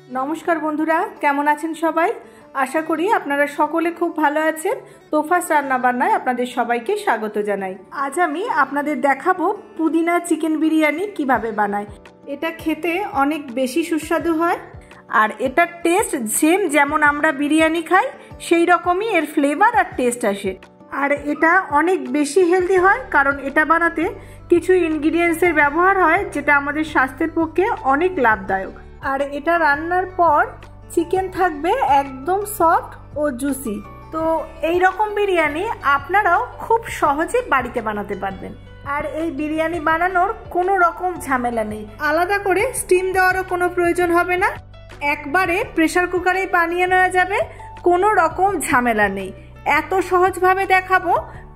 নমস্কার বন্ধুরা, কেমন আছেন সবাই? আশা করি আপনারা সকলে খুব ভালো আছেন। তোফাস রান্নাবান্নায় আপনাদের সবাইকে স্বাগত জানাই। আজ আমি আপনাদের দেখাবো পুদিনা চিকেন বিরিয়ানি কিভাবে বানায়। এটা খেতে অনেক বেশি সুস্বাদু হয়, আর এটার টেস্ট সেম যেমন আমরা বিরিয়ানি খাই সেই রকমই এর ফ্লেভার আর টেস্ট আসে। আর এটা অনেক বেশি হেলদি হয়, কারণ এটা বানাতে কিছু ইনগ্রিডিয়েন্টসের ব্যবহার হয় যেটা আমাদের স্বাস্থ্যের পক্ষে অনেক লাভদায়ক। আর এটা রান্নার পর চিকেন থাকবে একদম সফট ও জুসি। তো এই রকম বিরিয়ানি আপনারাও খুব সহজে বাড়িতে বানাতে পারবেন। আর এই বিরিয়ানি বানানোর কোনো রকম ঝামেলা নেই, আলাদা করে স্টিম দেওয়ারও কোনো প্রয়োজন হবে না, একবারে প্রেসার কুকারেই বানিয়ে নেওয়া যাবে, কোনো রকম ঝামেলা নেই। এত সহজভাবে দেখাবো,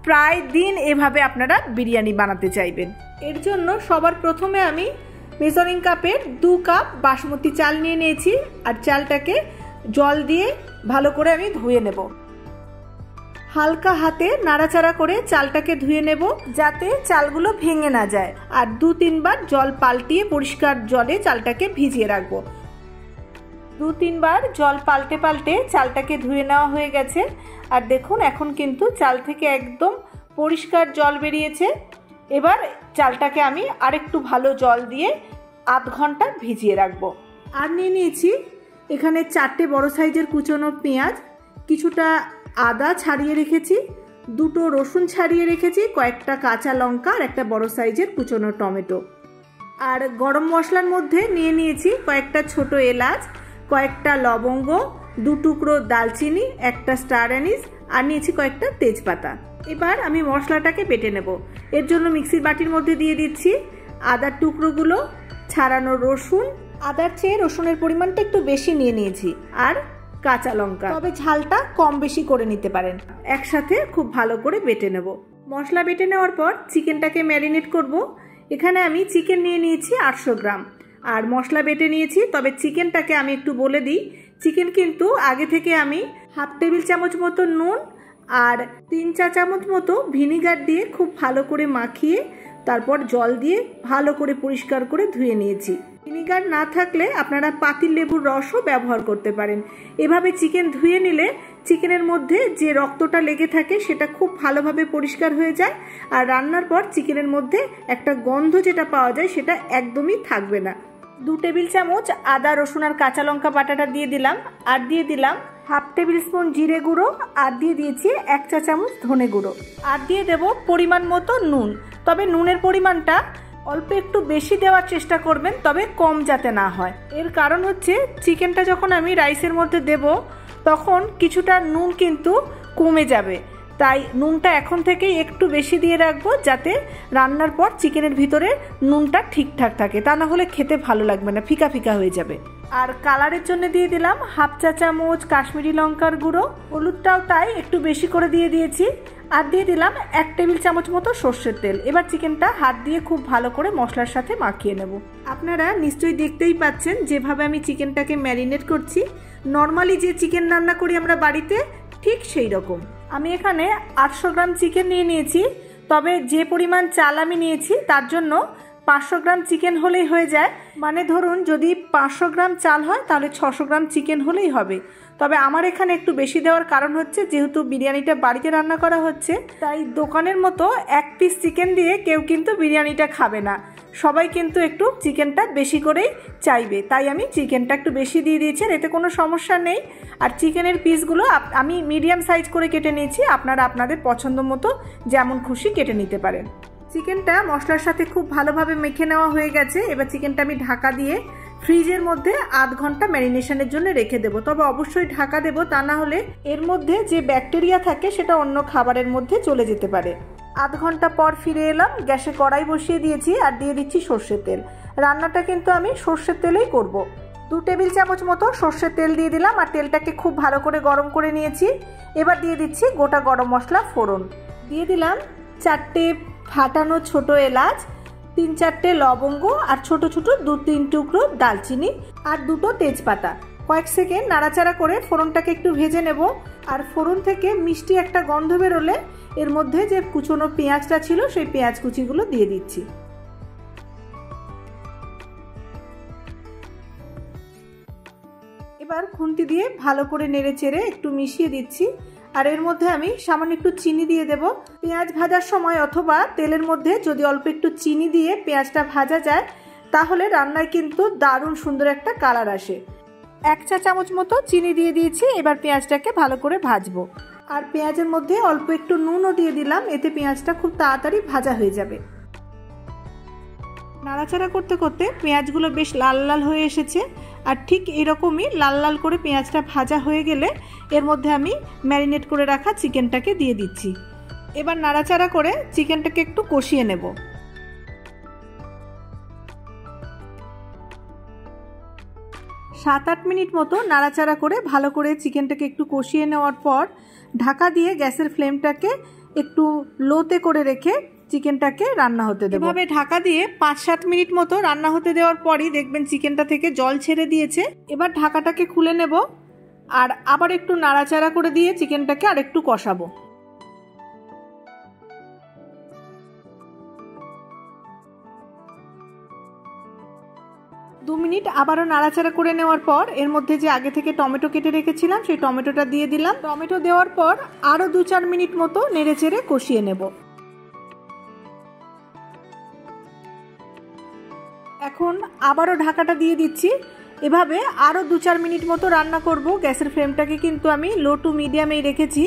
প্রায় দিন এভাবে আপনারা বিরিয়ানি বানাতে চাইবেন। এর জন্য সবার প্রথমে আমি মেজারিং কাপের 2 কাপ বাসমতি চাল নিয়ে নিয়েছি, আর চালটাকে জল দিয়ে ভালো করে আমি ধুয়ে নেব। হালকা হাতে নাড়াচাড়া করে চালটাকে ধুয়ে নেব, যাতে চালগুলো ভেঙে না যায়। আর 2-3 বার জল পাল্টিয়ে পরিষ্কার জলে চালটাকে ভিজিয়ে রাখবো। 2-3 বার জল পাল্টে পাল্টে চালটাকে ধুয়ে নেওয়া হয়ে গেছে। আর দেখুন, এখন কিন্তু চাল থেকে একদম পরিষ্কার জল বেরিয়েছে। এবার চালটাকে আমি আরেকটু ভালো জল দিয়ে আধ ঘন্টা ভিজিয়ে রাখবো। আর নিয়ে নিয়েছি এখানে 4টে বড় সাইজের কুচনো পেঁয়াজ, কিছুটা আদা ছাড়িয়ে রেখেছি, 2টো রসুন ছাড়িয়ে রেখেছি, কয়েকটা কাঁচা লঙ্কা আর একটা বড় সাইজের কুচনো টমেটো। আর গরম মশলার মধ্যে নিয়ে নিয়েছি কয়েকটা ছোট এলাচ, কয়েকটা লবঙ্গ, 2 টুকরো দালচিনি, একটা স্টার অ্যানিস, আর নিয়েছি কয়েকটা তেজপাতা। এবার আমি মশলাটাকে বেটে নেব। এর জন্য মিক্সির বাটির মধ্যে দিয়ে দিচ্ছি আদার টুকরোগুলো, ছাড়ানো রসুন, আদার চেয়ে রসুনের পরিমাণটা একটু বেশি নিয়ে নিয়েছি, আর কাঁচা লঙ্কা, তবে ঝালটা কম বেশি করে নিতে পারেন। একসাথে খুব ভালো করে বেটে নেব। মশলা বেটে নেওয়ার পর চিকেনটাকে ম্যারিনেট করব। এখানে আমি চিকেন নিয়ে নিয়েছি 800 গ্রাম, আর মশলা বেটে নিয়েছি। তবে চিকেনটাকে আমি একটু বলে দিই, চিকেন কিন্তু আগে থেকে আমি হাফ টেবিল চামচ মতো নুন আর 3 চা চামচ মতো ভিনিগার দিয়ে খুব ভালো করে মাখিয়ে তারপর জল দিয়ে ভালো করে পরিষ্কার করে ধুয়ে নিয়েছি। ভিনিগার না থাকলে আপনারা পাতিল লেবুর রসও ব্যবহার করতে পারেন। এভাবে চিকেন ধুয়ে নিলে চিকেনের মধ্যে যে রক্তটা লেগে থাকে সেটা খুব ভালোভাবে পরিষ্কার হয়ে যায়, আর রান্নার পর চিকেনের মধ্যে একটা গন্ধ যেটা পাওয়া যায় সেটা একদমই থাকবে না। 2 টেবিল চামচ আদা রসুন আর কাঁচা লঙ্কা বাটাটা দিয়ে দিলাম, আর দিয়ে দিলাম হাফ টেবিল স্পুন জিরে গুঁড়ো, আর দিয়ে দিয়েছি 1 চা চামচ ধনে গুঁড়ো, আর দিয়ে দেব পরিমাণ মতো নুন। তবে নুনের পরিমাণটা অল্প একটু বেশি দেওয়ার চেষ্টা করবেন, তবে কম যাতে না হয়। এর কারণ হচ্ছে চিকেনটা যখন আমি রাইসের মধ্যে দেব তখন কিছুটা নুন কিন্তু কমে যাবে, তাই নুনটা এখন থেকেই একটু বেশি দিয়ে রাখবো, যাতে রান্নার পর চিকেনের ভিতরে নুনটা ঠিকঠাক থাকে, তা না হলে খেতে ভালো লাগবে না, ফিকা ফিকা হয়ে যাবে। আর কালারের জন্য দিয়ে দিলাম হাফ চা চামচ কাশ্মীরি লঙ্কার গুঁড়ো, হলুদটাও তাই একটু বেশি করে দিয়ে দিয়েছি, আর দিয়ে দিলাম 1 টেবিল চামচ মতো সর্ষের তেল। এবার চিকেনটা হাত দিয়ে খুব ভালো করে মশলার সাথে মাখিয়ে নেব। আপনারা নিশ্চয়ই দেখতেই পাচ্ছেন যেভাবে আমি চিকেনটাকে ম্যারিনেট করছি, নর্মালি যে চিকেন রান্না করি আমরা বাড়িতে ঠিক সেই রকম। আমি এখানে 800 গ্রাম চিকেন নিয়ে নিয়েছি, তবে যে পরিমাণ চাল আমি নিয়েছি তার জন্য 500 গ্রাম চিকেন হলেই হয়ে যায়। মানে ধরুন যদি 500 গ্রাম চাল হয় তাহলে 600 গ্রাম চিকেন হলেই হবে। তবে আমার এখানে একটু বেশি দেওয়ার কারণ হচ্ছে যেহেতু বিরিয়ানিটা বাড়িতে রান্না করা হচ্ছে, তাই দোকানের মতো 1 পিস চিকেন দিয়ে কেউ কিন্তু বিরিয়ানিটা খাবে না, সবাই কিন্তু একটু চিকেনটা বেশি করেই চাইবে, তাই আমি চিকেনটা একটু বেশি দিয়ে দিয়েছি। এতে কোনো সমস্যা নেই। আর চিকেনের পিসগুলো আমি মিডিয়াম সাইজ করে কেটে নিয়েছি, আপনারা আপনাদের পছন্দ মতো যেমন খুশি কেটে নিতে পারেন। চিকেনটা মশলার সাথে খুব ভালোভাবে মেখে নেওয়া হয়ে গেছে। এবার চিকেনটা আমি ঢাকা দিয়ে ফ্রিজের মধ্যে আধ ঘন্টা ম্যারিনেশনের জন্য রেখে দেবো। তবে অবশ্যই ঢাকা দেবো, তা না হলে এর মধ্যে যে ব্যাকটেরিয়া থাকে সেটা অন্য খাবারের মধ্যে চলে যেতে পারে। আধ ঘন্টা পর ফিরে এলাম, গ্যাসে কড়াই বসিয়ে দিয়েছি, আর দিয়ে দিচ্ছি সর্ষের তেল। রান্নাটা কিন্তু আমি সর্ষের তেলেই করব। 2 টেবিল চামচ মতো সর্ষের তেল দিয়ে দিলাম, আর তেলটাকে খুব ভালো করে গরম করে নিয়েছি। এবার দিয়ে দিচ্ছি গোটা গরম মশলা ফোড়ন, দিয়ে দিলাম 4টে ফাটানো ছোট এলাচ, 3-4টে লবঙ্গ, আর ছোট ছোট 2-3 টুকরো দালচিনি, আর 2টো তেজপাতা। কয়েক সেকেন্ড নাড়াচাড়া করে ফোড়নটাকে একটু ভেজে নেব। আর ফোড়ন থেকে মিষ্টি একটা গন্ধ বেরোলে এর মধ্যে যে কুচনো পেঁয়াজটা ছিল সেই পেঁয়াজ কুচিগুলো দিয়ে দিচ্ছি। এবার খুন্তি দিয়ে ভালো করে নেড়ে চেড়ে একটু মিশিয়ে দিচ্ছি। আর এর মধ্যে আমি সামান্য একটু চিনি দিয়ে দেব। পেঁয়াজ ভাজার সময় অথবা তেলের মধ্যে যদি অল্প একটু চিনি দিয়ে পেঁয়াজটা ভাজা যায় তাহলে রান্নায় কিন্তু দারুণ সুন্দর একটা কালার আসে। 1 চা চামচ মতো চিনি দিয়ে দিয়েছি। এবার পেঁয়াজটাকে ভালো করে ভাজবো। আর পেঁয়াজের মধ্যে অল্প একটু নুনও দিয়ে দিলাম, এতে পেঁয়াজটা খুব তাড়াতাড়ি ভাজা হয়ে যাবে। নাড়াচাড়া করতে করতে পেঁয়াজগুলো বেশ লাল লাল হয়ে এসেছে। আর ঠিক এরকমই লাল লাল করে পেঁয়াজটা ভাজা হয়ে গেলে এর মধ্যে আমি ম্যারিনেট করে রাখা চিকেনটাকে দিয়ে দিচ্ছি। এবার নাড়াচাড়া করে চিকেনটাকে একটু কষিয়ে নেব। সাত আট মিনিট মতো নাড়াচাড়া করে ভালো করে চিকেনটাকে একটু কষিয়ে নেওয়ার পর ঢাকা দিয়ে গ্যাসের ফ্লেমটাকে একটু লোতে করে রেখে চিকেনটাকে রান্না হতে দেব। এভাবে ঢাকা দিয়ে 5-7 মিনিট মতো রান্না হতে দেওয়ার পরই দেখবেন চিকেনটা থেকে জল ছেড়ে দিয়েছে। এবার ঢাকাটাকে খুলে নেব আর আবার একটু নাড়াচাড়া করে দিয়ে চিকেনটাকে আর একটু কষাবো। দু মিনিট আবারও নাড়াচাড়া করে নেওয়ার পর এর মধ্যে যে আগে থেকে টমেটো কেটে রেখেছিলাম সেই টমেটোটা দিয়ে দিলাম। টমেটো দেওয়ার পর আরও 2-4 মিনিট মতো নেড়ে চেড়ে কষিয়ে নেব। এখন আবারও ঢাকাটা দিয়ে দিচ্ছি। এভাবে আরও 2-4 মিনিট মতো রান্না করব। গ্যাসের ফ্লেমটাকে কিন্তু আমি লো টু মিডিয়ামেই রেখেছি।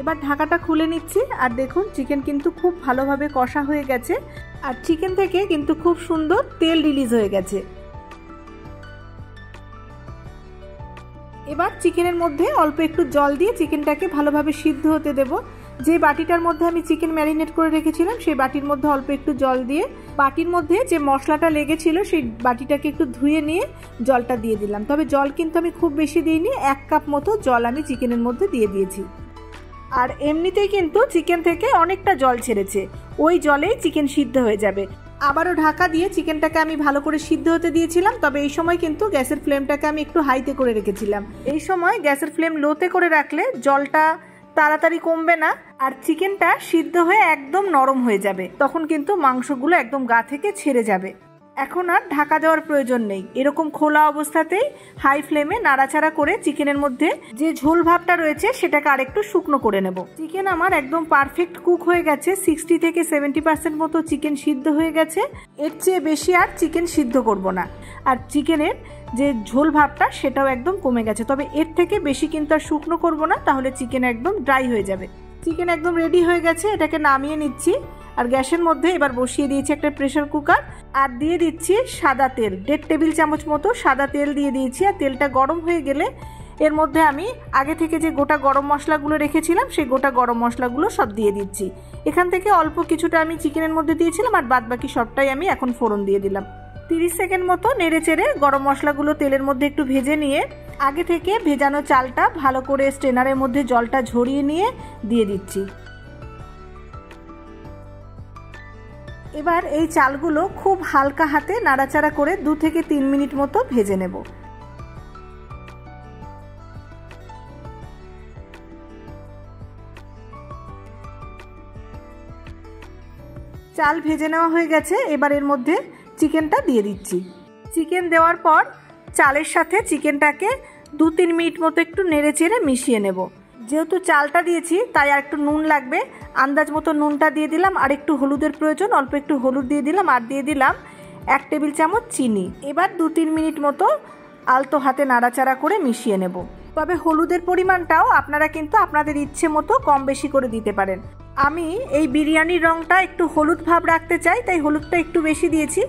এবার ঢাকাটা খুলে নিচ্ছি আর দেখুন চিকেন কিন্তু খুব ভালোভাবে কষা হয়ে গেছে আর চিকেন থেকে কিন্তু খুব সুন্দর তেল রিলিজ হয়ে গেছে। এবার চিকেনের মধ্যে অল্প একটু জল দিয়ে চিকেনটাকে ভালোভাবে সিদ্ধ হতে দেব। যে বাটিটার মধ্যে আমি চিকেন ম্যারিনেট করে রেখেছিলাম সেই বাটির মধ্যে অল্প একটু জল দিয়ে বাটির মধ্যে যে মশলাটা লেগেছিল সেই বাটিটাকে একটু ধুয়ে নিয়ে জলটা দিয়ে দিলাম। তবে জল কিন্তু আমি খুব বেশি দিইনি, 1 কাপ মতো জল আমি চিকেনের মধ্যে দিয়ে দিয়েছি। আর এমনিতেই কিন্তু চিকেন থেকে অনেকটা জল ছেড়েছে, ওই জলেই চিকেন সিদ্ধ হয়ে যাবে। আবারও ঢাকা দিয়ে চিকেনটাকে আমি ভালো করে সিদ্ধ হতে দিয়েছিলাম। তবে এই সময় কিন্তু গ্যাসের ফ্লেমটাকে আমি একটু হাইতে করে রেখেছিলাম। এই সময় গ্যাসের ফ্লেম লোতে করে রাখলে জলটা তাড়াতাড়ি কমবে না আর চিকেনটা সিদ্ধ হয়ে একদম নরম হয়ে যাবে। তখন কিন্তু মাংসগুলো একদম গা থেকে ছেড়ে যাবে। এখন আর ঢাকা দেওয়ার প্রয়োজন নেই। এরকম খোলা অবস্থাতেই হাই ফ্লেমে নাড়াচাড়া করে চিকেনের মধ্যে যে ঝোল ভাবটা রয়েছে সেটাকে আরেকটু শুকনো করে নেব। চিকেন আমার একদম পারফেক্ট কুক হয়ে গেছে। 60 থেকে 70% মতো চিকেন সিদ্ধ হয়ে গেছে। এর চেয়ে বেশি আর চিকেন সিদ্ধ করব না। আর চিকেনের যে ঝোল ভাবটা সেটাও একদম কমে গেছে। তবে এর থেকে বেশি কিন্তু আর শুকনো করব না, তাহলে চিকেন একদম ড্রাই হয়ে যাবে। চিকেন একদম রেডি হয়ে গেছে, এটাকে নামিয়ে নিচ্ছি। আর গ্যাসের মধ্যে এবার বসিয়ে দিয়েছি একটা প্রেসার কুকার আর দিয়ে দিচ্ছি সাদা তেল। 1.5 টেবিল চামচ মতো সাদা তেল দিয়ে দিয়েছি। আর তেলটা গরম হয়ে গেলে এর মধ্যে আমি আগে থেকে যে গোটা গরম মশলাগুলো রেখেছিলাম সেই গোটা গরম মশলাগুলো সব দিয়ে দিচ্ছি। এখান থেকে অল্প কিছুটা আমি চিকেনের মধ্যে দিয়েছিলাম আর বাদবাকি সবটাই আমি এখন ফোড়ন দিয়ে দিলাম। 30 সেকেন্ড মতো নেড়ে চেড়ে গরম মশলাগুলো তেলের মধ্যে একটু ভেজে নিয়ে আগে থেকে ভেজানো চালটা ভালো করে স্ট্রেনারের মধ্যে জলটা ঝরিয়ে নিয়ে দিয়ে দিচ্ছি। এবার এই চালগুলো খুব হালকা হাতে নাড়াচাড়া করে 2 থেকে 3 মিনিট মতো ভেজে নেব। চাল ভেজে নেওয়া হয়ে গেছে। এবার এর মধ্যে চিকেনটা দিয়ে দিচ্ছি। চিকেন দেওয়ার পর চালের সাথে চিকেনটাকে 2-3 মিনিট মতো একটু নেড়ে চেড়ে মিশিয়ে নেব। যেহেতু চালটা দিয়েছি তাই আর একটু নুন লাগবে, আন্দাজ মতো নুনটা দিয়ে দিলাম। আর একটু হলুদের প্রয়োজন, অল্প একটু হলুদ দিয়ে দিলাম। আর দিয়ে দিলাম 1 টেবিল চামচ চিনি। এবার 2-3 মিনিট মতো আলতো হাতে নাড়াচাড়া করে মিশিয়ে নেব। তবে হলুদের পরিমাণটাও আপনারা কিন্তু আপনাদের ইচ্ছে মতো কম বেশি করে দিতে পারেন। আমি এই বিরিয়ানির রঙটা একটু হলুদ ভাব রাখতে চাই, তাই হলুদটা একটু বেশি দিয়েছি।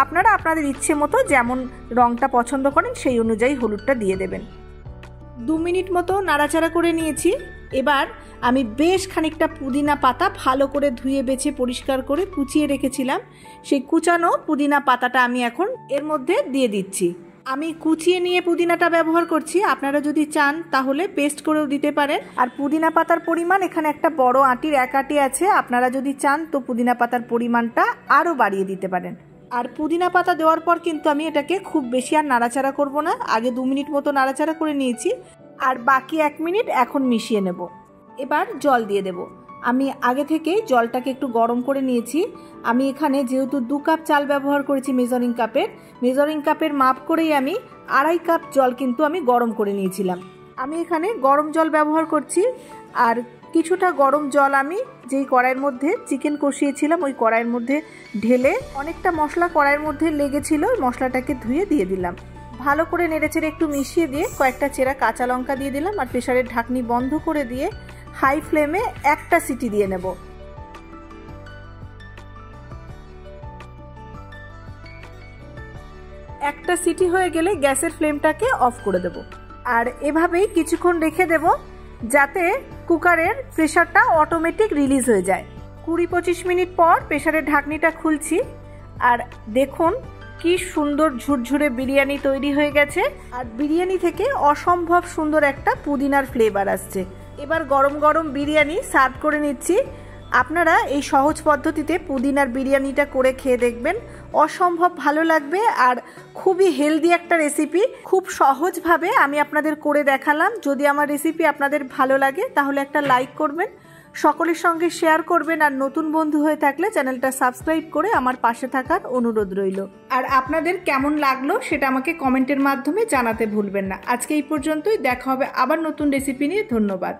আপনারা আপনাদের ইচ্ছে মতো যেমন রঙটা পছন্দ করেন সেই অনুযায়ী হলুদটা দিয়ে দেবেন। 2 মিনিট মতো নাড়াচাড়া করে নিয়েছি। এবার আমি বেশ খানিকটা পুদিনা পাতা ভালো করে ধুয়ে বেছে পরিষ্কার করে কুচিয়ে রেখেছিলাম, সেই কুচানো পুদিনা পাতাটা আমি এখন এর মধ্যে দিয়ে দিচ্ছি। আমি কুচিয়ে নিয়ে পুদিনাটা ব্যবহার করছি, আপনারা যদি চান তাহলে পেস্ট করেও দিতে পারেন। আর পুদিনা পাতার পরিমাণ এখানে একটা বড় আঁটির 1 আঁটি আছে, আপনারা যদি চান তো পুদিনা পাতার পরিমাণটা আরও বাড়িয়ে দিতে পারেন। আর পুদিনা পাতা দেওয়ার পর কিন্তু আমি এটাকে খুব বেশি আর নাড়াচাড়া করব না। আগে 2 মিনিট মতো নাড়াচাড়া করে নিয়েছি আর বাকি 1 মিনিট এখন মিশিয়ে নেব। এবার জল দিয়ে দেব। আমি আগে থেকেই জলটাকে একটু গরম করে নিয়েছি। আমি এখানে যেহেতু 2 কাপ চাল ব্যবহার করেছি মেজারিং কাপের মাপ করেই আমি 2.5 কাপ জল কিন্তু আমি গরম করে নিয়েছিলাম। আমি এখানে গরম জল ব্যবহার করছি, আর কিছুটা গরম জল আমি যেই কড়াইয়ের মধ্যে চিকেন কষিয়েছিলাম ওই কড়াইয়ের মধ্যে ঢেলে, অনেকটা মশলা কড়াইয়ের মধ্যে লেগেছিল, ওই মশলাটাকে ধুয়ে দিয়ে দিলাম। ভালো করে নেড়েচেড়ে একটু মিশিয়ে দিয়ে কয়েকটা চেরা কাঁচা লঙ্কা দিয়ে দিলাম, আর প্রেসারের ঢাকনি বন্ধ করে দিয়ে হাই ফ্লেমে একটা সিটি দিয়ে নেব। একটা সিটি হয়ে গেলে গ্যাসের ফ্লেমটাকে অফ করে দেব, আর এভাবেই কিছুক্ষণ রেখে দেব যাতে কুকারের প্রেসারটা অটোমেটিক রিলিজ হয়ে যায়। 20-25 মিনিট পর প্রেসারের ঢাকনিটা খুলছি, আর দেখুন কি সুন্দর ঝুরঝুরে বিরিয়ানি তৈরি হয়ে গেছে, আর বিরিয়ানি থেকে অসম্ভব সুন্দর একটা পুদিনার ফ্লেভার আসছে। এবার গরম গরম বিরিয়ানি সার্ভ করে নিচ্ছি। আপনারা এই সহজ পদ্ধতিতে পুদিনার বিরিয়ানিটা করে খেয়ে দেখবেন, অসম্ভব ভালো লাগবে, আর খুবই হেলদি একটা রেসিপি। খুব সহজভাবে আমি আপনাদের করে দেখালাম। যদি আমার রেসিপি আপনাদের ভালো লাগে তাহলে একটা লাইক করবেন, সকলের সঙ্গে শেয়ার করবেন, আর নতুন বন্ধু হয়ে থাকলে চ্যানেলটা সাবস্ক্রাইব করে আমার পাশে থাকার অনুরোধ রইল। আর আপনাদের কেমন লাগলো সেটা আমাকে কমেন্টের মাধ্যমে জানাতে ভুলবেন না। আজকে এই পর্যন্তই, দেখা হবে আবার নতুন রেসিপি নিয়ে। ধন্যবাদ।